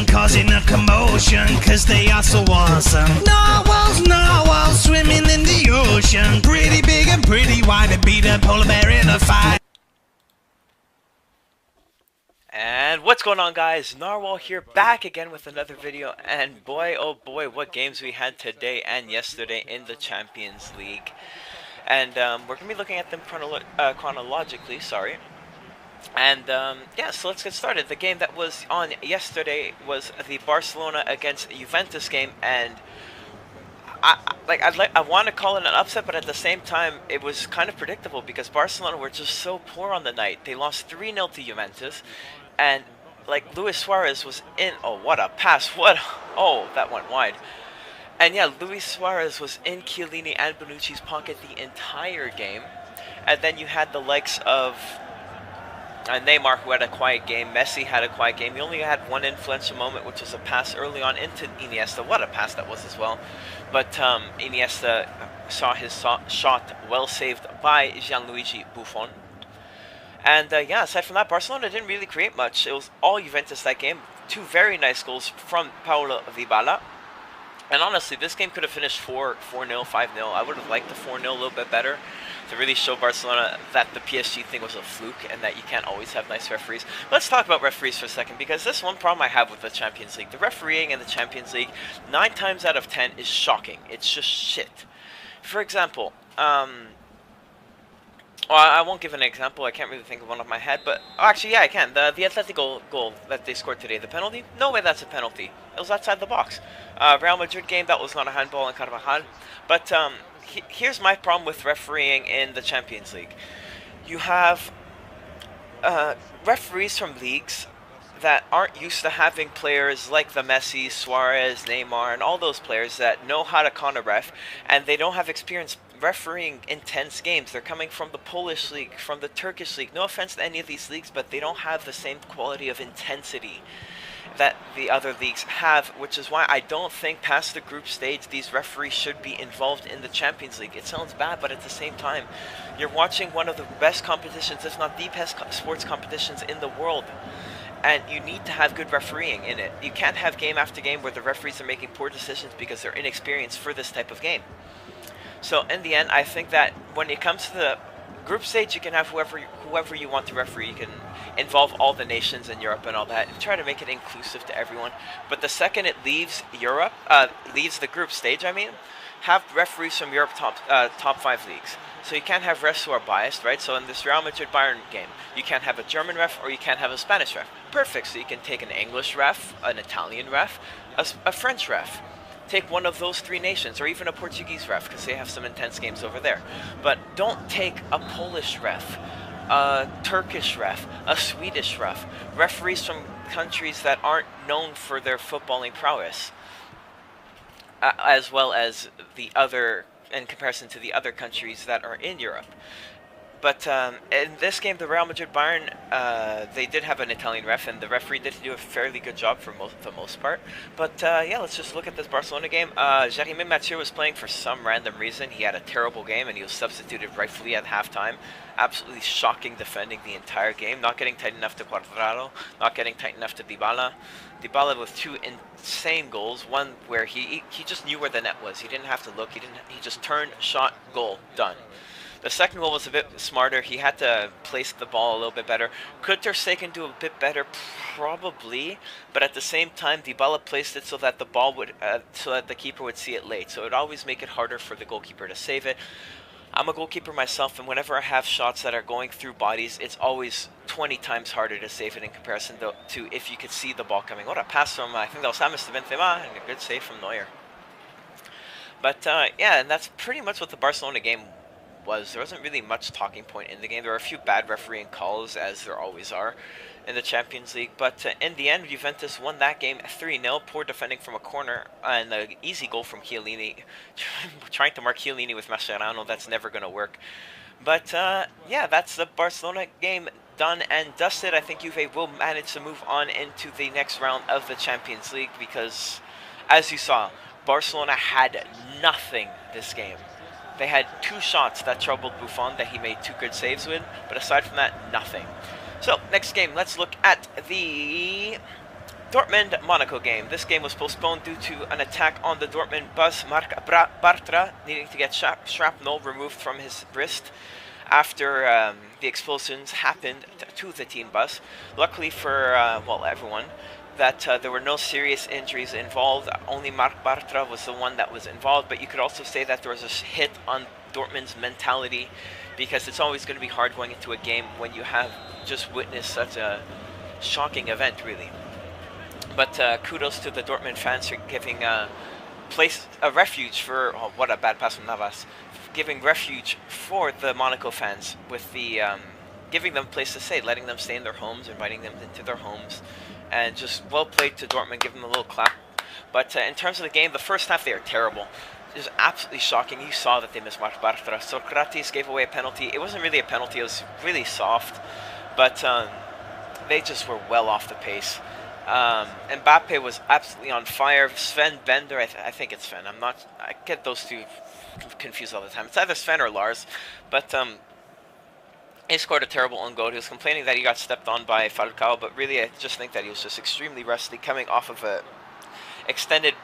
causing a commotion, cause they are so awesome. Narwhals swimming in the ocean, pretty big and pretty wide, and beat a polar bear in a fight. And what's going on, guys? Narwhal here, back again with another video, and boy oh boy what games we had today and yesterday in the Champions League. And we're going to be looking at them chronologically, sorry. And yeah, so let's get started. The game that was on yesterday was the Barcelona against Juventus game, and I want to call it an upset, but at the same time it was kind of predictable because Barcelona were just so poor on the night. They lost 3-0 to Juventus, and like Luis Suarez was in. Oh, what a pass! Oh, that went wide. And yeah, Luis Suarez was in Chiellini and Bonucci's pocket the entire game, and then you had the likes of Neymar, who had a quiet game. Messi had a quiet game. He only had one influential moment, which was a pass early on into Iniesta. What a pass that was as well. But Iniesta saw his shot well saved by Gianluigi Buffon. And yeah, aside from that, Barcelona didn't really create much. It was all Juventus that game. Two very nice goals from Paulo Dybala. And honestly, this game could have finished 4-0, 5-0. I would have liked the 4-0 a little bit better to really show Barcelona that the PSG thing was a fluke and that you can't always have nice referees. Let's talk about referees for a second, because this is one problem I have with the Champions League. The refereeing in the Champions League, 9 times out of 10, is shocking. It's just shit. For example, well, I won't give an example. I can't really think of one off my head, but actually, yeah, I can. The Atletico goal that they scored today, the penalty, no way that's a penalty. It was outside the box. Real Madrid game, that was not a handball in Carvajal. But here's my problem with refereeing in the Champions League. You have referees from leagues that aren't used to having players like the Messi, Suarez, Neymar, and all those players that know how to con a ref, and they don't have experience refereeing intense games. They're coming from the Polish league, from the Turkish league. No offense to any of these leagues, but they don't have the same quality of intensity that the other leagues have, which is why I don't think past the group stage these referees should be involved in the Champions League. It sounds bad, but at the same time, you're watching one of the best competitions, if not the best sports competitions in the world. And you need to have good refereeing in it. You can't have game after game where the referees are making poor decisions because they're inexperienced for this type of game. So in the end, I think that when it comes to the group stage, you can have whoever you want to referee. You can involve all the nations in Europe and all that, and try to make it inclusive to everyone. But the second it leaves Europe, leaves the group stage, I mean, have referees from Europe top 5 leagues. So you can't have refs who are biased, right? So in this Real Madrid Bayern game, you can't have a German ref or you can't have a Spanish ref. Perfect. So you can take an English ref, an Italian ref, a French ref. Take one of those 3 nations, or even a Portuguese ref, because they have some intense games over there. But don't take a Polish ref, a Turkish ref, a Swedish ref, referees from countries that aren't known for their footballing prowess, as well as the other, in comparison to the other countries that are in Europe. But in this game, the Real Madrid Bayern, they did have an Italian ref, and the referee did do a fairly good job for the most part. But yeah, let's just look at this Barcelona game. Jérémy Mathieu was playing for some random reason. He had a terrible game, and he was substituted rightfully at halftime. Absolutely shocking defending the entire game. Not getting tight enough to Cuadrado, not getting tight enough to Dybala. Dybala with 2 insane goals. One where he just knew where the net was. He didn't have to look. He just turned, shot, goal, done. The second goal was a bit smarter. He had to place the ball a little bit better. Could Ter Stegen do a bit better? Probably. But at the same time, Dybala placed it so that the ball would, so that the keeper would see it late. So it would always make it harder for the goalkeeper to save it. I'm a goalkeeper myself, and whenever I have shots that are going through bodies, it's always 20 times harder to save it in comparison to if you could see the ball coming. What a pass from, I think that was James to Benzema, and a good save from Neuer. But yeah, and that's pretty much what the Barcelona game was. There wasn't really much talking point in the game. There were a few bad refereeing calls, as there always are in the Champions League, but in the end, Juventus won that game 3-0. Poor defending from a corner and an easy goal from Chiellini. Trying to mark Chiellini with Mascherano, that's never going to work. But yeah, that's the Barcelona game done and dusted. I think Juve will manage to move on into the next round of the Champions League because, as you saw, Barcelona had nothing this game. They had 2 shots that troubled Buffon that he made 2 good saves with, but aside from that, nothing. So, next game, let's look at the Dortmund Monaco game. This game was postponed due to an attack on the Dortmund bus. Marc Bartra needing to get shrapnel removed from his wrist after the explosions happened to the team bus. Luckily for well, everyone, that there were no serious injuries involved. Only Marc Bartra was the one that was involved, but you could also say that there was a hit on Dortmund's mentality, because it's always going to be hard going into a game when you have just witnessed such a shocking event, really. But kudos to the Dortmund fans for giving a refuge for, oh, what a bad pass from Navas, giving refuge for the Monaco fans with the giving them a place to stay, letting them stay in their homes, inviting them into their homes, and just well played to Dortmund, give them a little clap. But in terms of the game, the first half they are terrible. It was absolutely shocking. You saw that they missed Marc Bartra. Socrates gave away a penalty. It wasn't really a penalty, it was really soft, but they just were well off the pace. Mbappe was absolutely on fire. Sven Bender, I think it's Sven. I get those two confused all the time. It's either Sven or Lars. But he scored a terrible own goal. He was complaining that he got stepped on by Falcao, but really I just think that he was just extremely rusty, coming off of a extended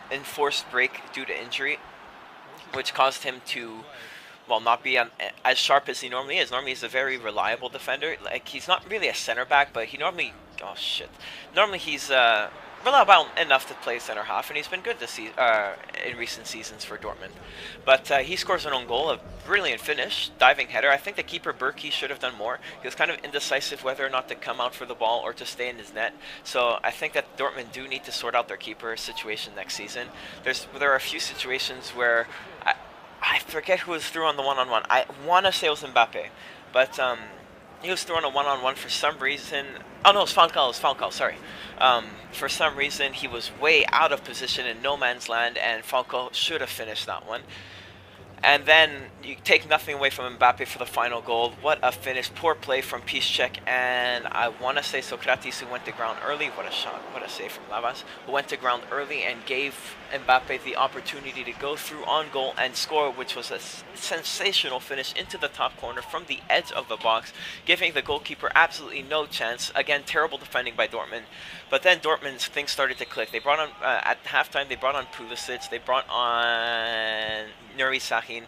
enforced break due to injury, which caused him to, well, not be as sharp as he normally is. Normally he's a very reliable defender. Like, he's not really a center back, but he normally, oh shit, normally he's reliable enough to play center half, and he's been good this in recent seasons for Dortmund. But he scores an own goal, a brilliant finish, diving header. I think the keeper Berkey should have done more. He was kind of indecisive whether or not to come out for the ball or to stay in his net. So I think that Dortmund do need to sort out their keeper situation next season. There are a few situations where I forget who was through on the one-on-one. I want to say it was Mbappe, but he was throwing a one-on-one for some reason. Oh no, it was Falcao, sorry. For some reason, he was way out of position in no man's land, and Falcao should have finished that one. And then you take nothing away from Mbappe for the final goal. What a finish. Poor play from Piszczek, and I want to say Socrates, who went to ground early. What a shot. What a save from Navas, who went to ground early and gave Mbappe the opportunity to go through on goal and score, which was a sensational finish into the top corner from the edge of the box, giving the goalkeeper absolutely no chance. Again, terrible defending by Dortmund. But then Dortmund's things started to click. They brought on, at halftime, they brought on Pulisic. They brought on Nuri Sahin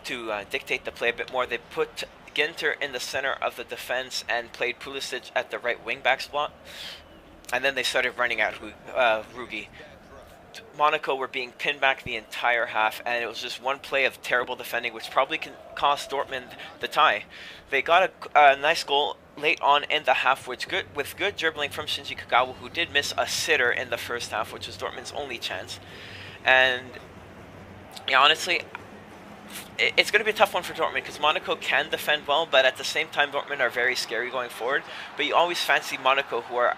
to dictate the play a bit more. They put Ginter in the center of the defense and played Pulisic at the right wing-back spot. And then they started running out Rugi. Monaco were being pinned back the entire half, and it was just one play of terrible defending, which probably can cost Dortmund the tie. They got a nice goal late on in the half, with good dribbling from Shinji Kagawa, who did miss a sitter in the first half, which was Dortmund's only chance. And yeah, honestly, it's going to be a tough one for Dortmund, because Monaco can defend well, but at the same time, Dortmund are very scary going forward. But you always fancy Monaco, who are,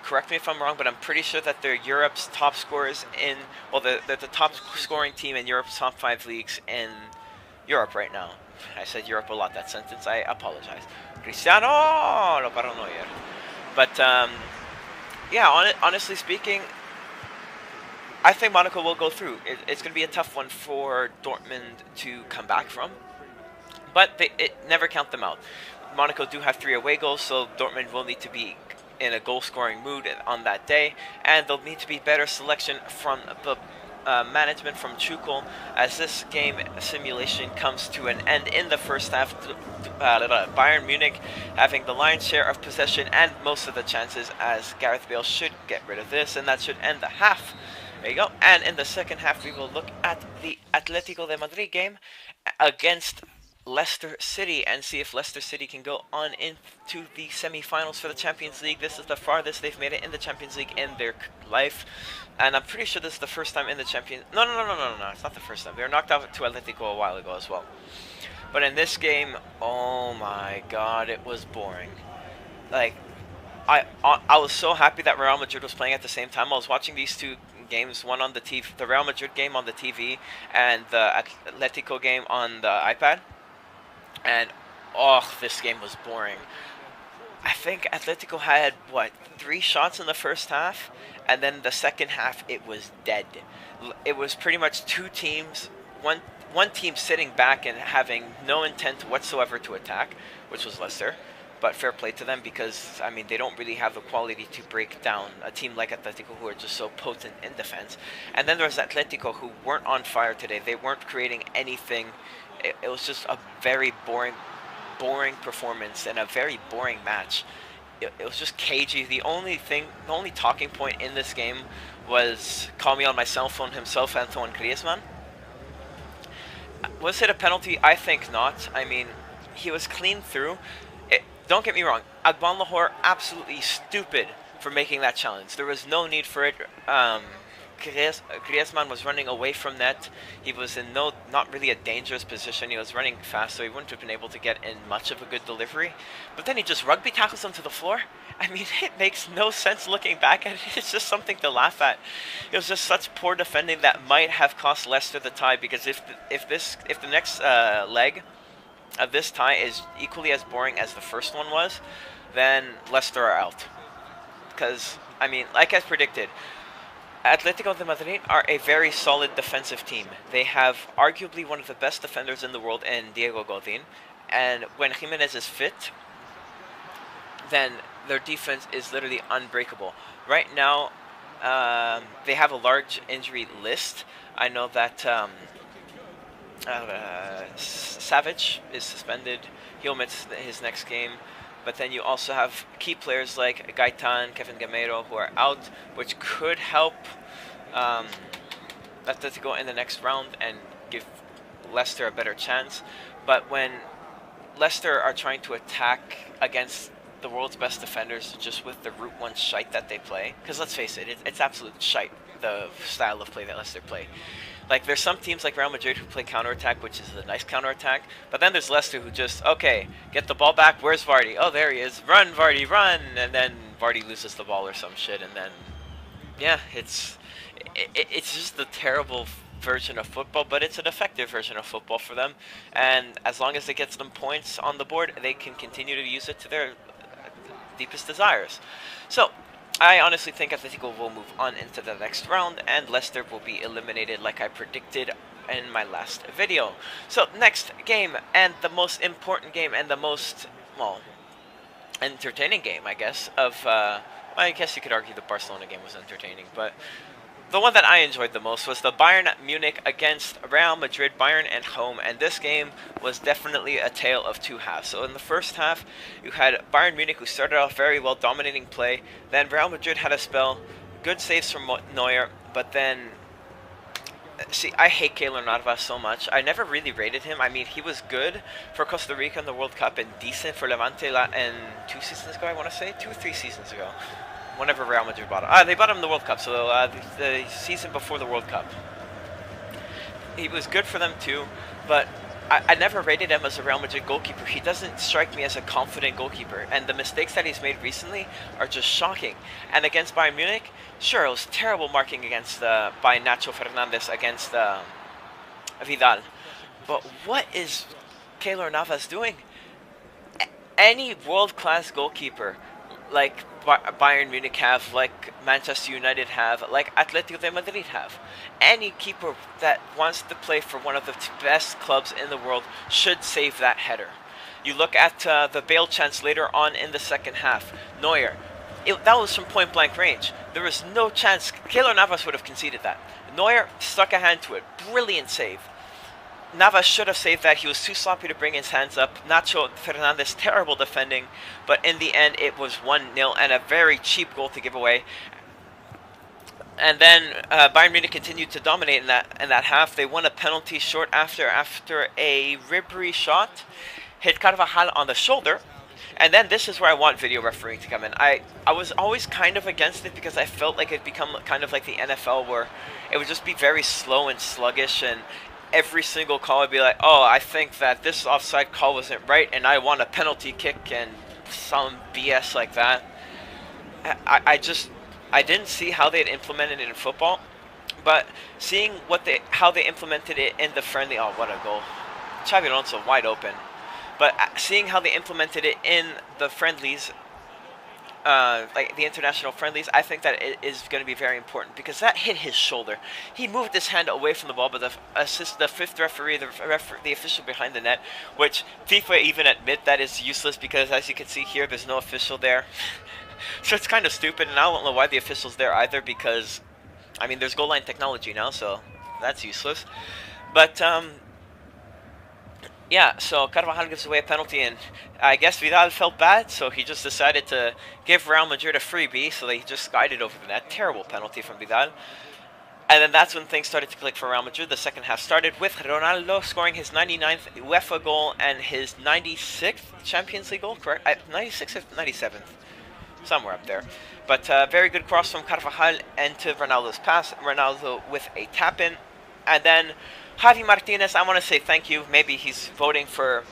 correct me if I'm wrong, but I'm pretty sure that they're Europe's top scorers in, well, they're the top scoring team in Europe's top 5 leagues in Europe right now. I said Europe a lot, that sentence. I apologize. Cristiano lo paranoia. But, yeah, honestly speaking, I think Monaco will go through. It's going to be a tough one for Dortmund to come back from, but never count them out. Monaco do have 3 away goals, so Dortmund will need to be in a goal-scoring mood on that day, and there'll need to be better selection from the management from Tuchel as this game simulation comes to an end in the first half. Bayern Munich having the lion's share of possession and most of the chances, as Gareth Bale should get rid of this, and that should end the half. There you go. And in the second half, we will look at the Atletico de Madrid game against Leicester City and see if Leicester City can go on into the semi-finals for the Champions League. This is the farthest they've made it in the Champions League in their life, and I'm pretty sure this is the first time in the Champions... No, it's not the first time. They were knocked out to Atletico a while ago as well. But in this game, oh my god, it was boring. Like, I was so happy that Real Madrid was playing at the same time. I was watching these two games, one on the TV, the Real Madrid game on the TV, and the Atletico game on the iPad. And, oh, this game was boring. I think Atletico had, what, 3 shots in the first half? And then the second half, it was dead. It was pretty much 2 teams, one team sitting back and having no intent whatsoever to attack, which was Leicester. but fair play to them because, I mean, they don't really have the quality to break down a team like Atletico, who are just so potent in defense. And then there's Atletico, who weren't on fire today. They weren't creating anything. It was just a very boring performance and a very boring match. It was just cagey. The only talking point in this game was call me on my cell phone himself, Antoine Griezmann. Was it a penalty? I think not. I mean, he was clean through. Don't get me wrong. Agban Lahore, absolutely stupid for making that challenge. There was no need for it. Griezmann was running away from net. He was in not really a dangerous position. He was running fast, so he wouldn't have been able to get in much of a good delivery. But then he just rugby tackles him to the floor. I mean, it makes no sense looking back at it. It's just something to laugh at. It was just such poor defending that might have cost Leicester the tie, because if the next leg of this tie is equally as boring as the first one was, then Leicester are out. Because, I mean, like as predicted, Atletico de Madrid are a very solid defensive team. They have arguably one of the best defenders in the world in Diego Godin, and when Jimenez is fit, then their defense is literally unbreakable. Right now, they have a large injury list. I know that Savage is suspended. He'll miss his next game. But then you also have key players like Gaitan, Kevin Gamero, who are out, which could help Atletico in the next round and give Leicester a better chance. But when Leicester are trying to attack against the world's best defenders just with the Route 1 shite that they play, because let's face it, it's absolute shite, the style of play that Leicester play. Like, there's some teams like Real Madrid who play counterattack, which is a nice counterattack. But then there's Leicester who just, okay, get the ball back. Where's Vardy? Oh, there he is. Run, Vardy, run. And then Vardy loses the ball or some shit. And then, yeah, it's just the terrible version of football, but it's an effective version of football for them. And as long as it gets them points on the board, they can continue to use it to their deepest desires. So, I honestly think Atletico will move on into the next round, and Leicester will be eliminated like I predicted in my last video. So, next game, and the most important game, and the most, well, entertaining game, I guess, of, I guess you could argue the Barcelona game was entertaining, but the one that I enjoyed the most was the Bayern Munich against Real Madrid. Bayern at home, and this game was definitely a tale of two halves. So in the first half, you had Bayern Munich, who started off very well, dominating play. Then Real Madrid had a spell, good saves from Neuer, but then, see, I hate Keylor Navas so much. I never really rated him. I mean, he was good for Costa Rica in the World Cup and decent for Levante in 2 seasons ago, I want to say, 2 or 3 seasons ago. Whenever Real Madrid bought him. They bought him in the World Cup, so the season before the World Cup. He was good for them too, but I never rated him as a Real Madrid goalkeeper. He doesn't strike me as a confident goalkeeper, and the mistakes that he's made recently are just shocking. And against Bayern Munich, sure, it was terrible marking against by Nacho Fernandez against Vidal. But what is Keylor Navas doing? Any world-class goalkeeper, like Bayern Munich have, like Manchester United have, like Atletico de Madrid have. Any keeper that wants to play for one of the best clubs in the world should save that header. You look at the Bale chance later on in the second half. Neuer, that was from point-blank range. There was no chance. Keylor Navas would have conceded that. Neuer stuck a hand to it. Brilliant save. Navas should have saved that. He was too sloppy to bring his hands up. Nacho Fernandez, terrible defending. But in the end, it was 1-0 and a very cheap goal to give away. And then Bayern Munich continued to dominate in that half. They won a penalty short after a Ribery shot hit Carvajal on the shoulder. And then this is where I want video refereeing to come in. I was always kind of against it because I felt like it'd become kind of like the NFL, where it would just be very slow and sluggish, and every single call would be like, oh, I think that this offside call wasn't right, and I want a penalty kick and some BS like that. I didn't see how they'd implemented it in football, but seeing how they implemented it in the friendly, oh, what a goal. Xabi Alonso wide open. But seeing how they implemented it in the friendlies, like the international friendlies, I think that it is going to be very important because that hit his shoulder. He moved his hand away from the ball, but the fifth referee, the official behind the net, which FIFA even admit that is useless because as you can see here, there's no official there. So it's kind of stupid, and I don't know why the official's there either because, I mean, there's goal line technology now, so that's useless. But, yeah, so Carvajal gives away a penalty, and I guess Vidal felt bad, so he just decided to give Real Madrid a freebie, so they just guided over the net. Terrible penalty from Vidal. And then that's when things started to click for Real Madrid. The second half started with Ronaldo scoring his 99th UEFA goal and his 96th Champions League goal, correct? 96th or 97th? Somewhere up there. But very good cross from Carvajal into Ronaldo's pass. Ronaldo with a tap-in. And then Javi Martinez, I want to say thank you. Maybe he's voting for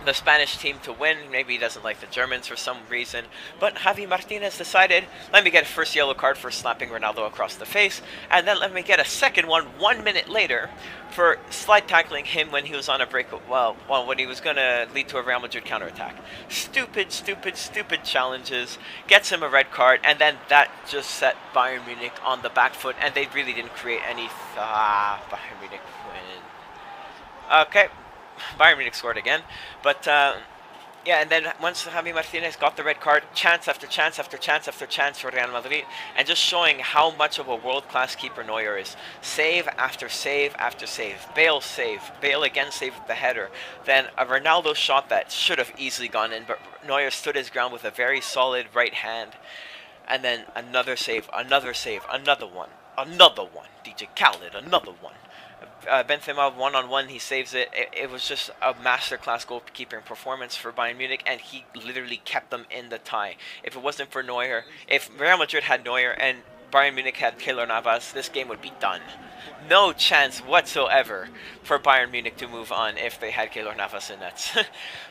the Spanish team to win. Maybe he doesn't like the Germans for some reason. But Javi Martinez decided, let me get a first yellow card for slapping Ronaldo across the face. And then let me get a second one 1 minute later for slide tackling him when he was on a break. Well, when he was going to lead to a Real Madrid counterattack. Stupid, stupid, stupid challenges. Gets him a red card. And then that just set Bayern Munich on the back foot. And they really didn't create any... Bayern Munich win. Okay. Bayern Munich scored again, but yeah, and then once Javi Martinez got the red card, chance after chance after chance after chance for Real Madrid, and just showing how much of a world-class keeper Neuer is. Save after save after save. Bale save. Bale again saved the header. Then a Ronaldo shot that should have easily gone in, but Neuer stood his ground with a very solid right hand. And then another save, another save, another one, DJ Khaled, another one. Benzema one-on-one, he saves it. It was just a masterclass goalkeeping performance for Bayern Munich, and he literally kept them in the tie. If it wasn't for Neuer, if Real Madrid had Neuer and Bayern Munich had Keylor Navas, this game would be done. No chance whatsoever for Bayern Munich to move on if they had Keylor Navas in nets.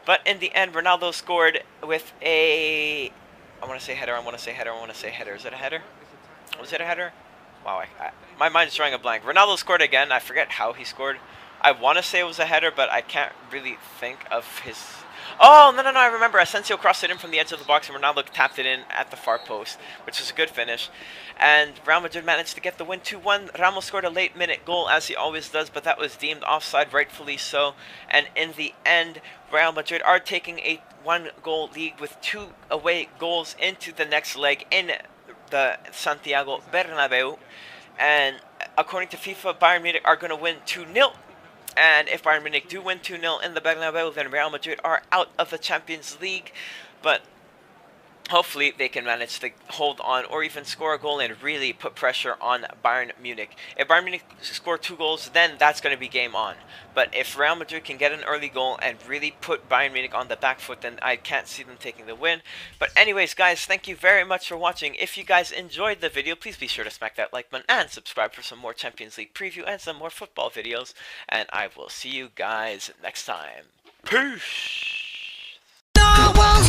But in the end, Ronaldo scored with a... I want to say header, Is it a header? Was it a header? Wow, my mind's drawing a blank. Ronaldo scored again. I forget how he scored. I want to say it was a header, but I can't really think of his... Oh, no, I remember. Asensio crossed it in from the edge of the box, and Ronaldo tapped it in at the far post, which was a good finish. And Real Madrid managed to get the win 2-1. Ramos scored a late-minute goal, as he always does, but that was deemed offside, rightfully so. And in the end, Real Madrid are taking a one-goal lead with 2 away goals into the next leg in the Santiago Bernabeu, and according to FIFA, Bayern Munich are going to win 2-0, and if Bayern Munich do win 2-0 in the Bernabeu, then Real Madrid are out of the Champions League, but hopefully they can manage to hold on or even score a goal and really put pressure on Bayern Munich. If Bayern Munich score 2 goals, then that's going to be game on. But if Real Madrid can get an early goal and really put Bayern Munich on the back foot, then I can't see them taking the win. But anyways, guys, thank you very much for watching. If you guys enjoyed the video, please be sure to smack that like button and subscribe for some more Champions League preview and some more football videos. And I will see you guys next time. Peace!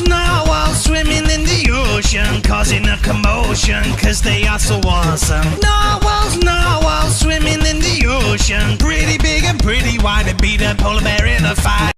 Narwhals swimming in the ocean, causing a commotion, cause they are so awesome. Narwhals swimming in the ocean, pretty big and pretty wide, to beat a polar bear in a fight.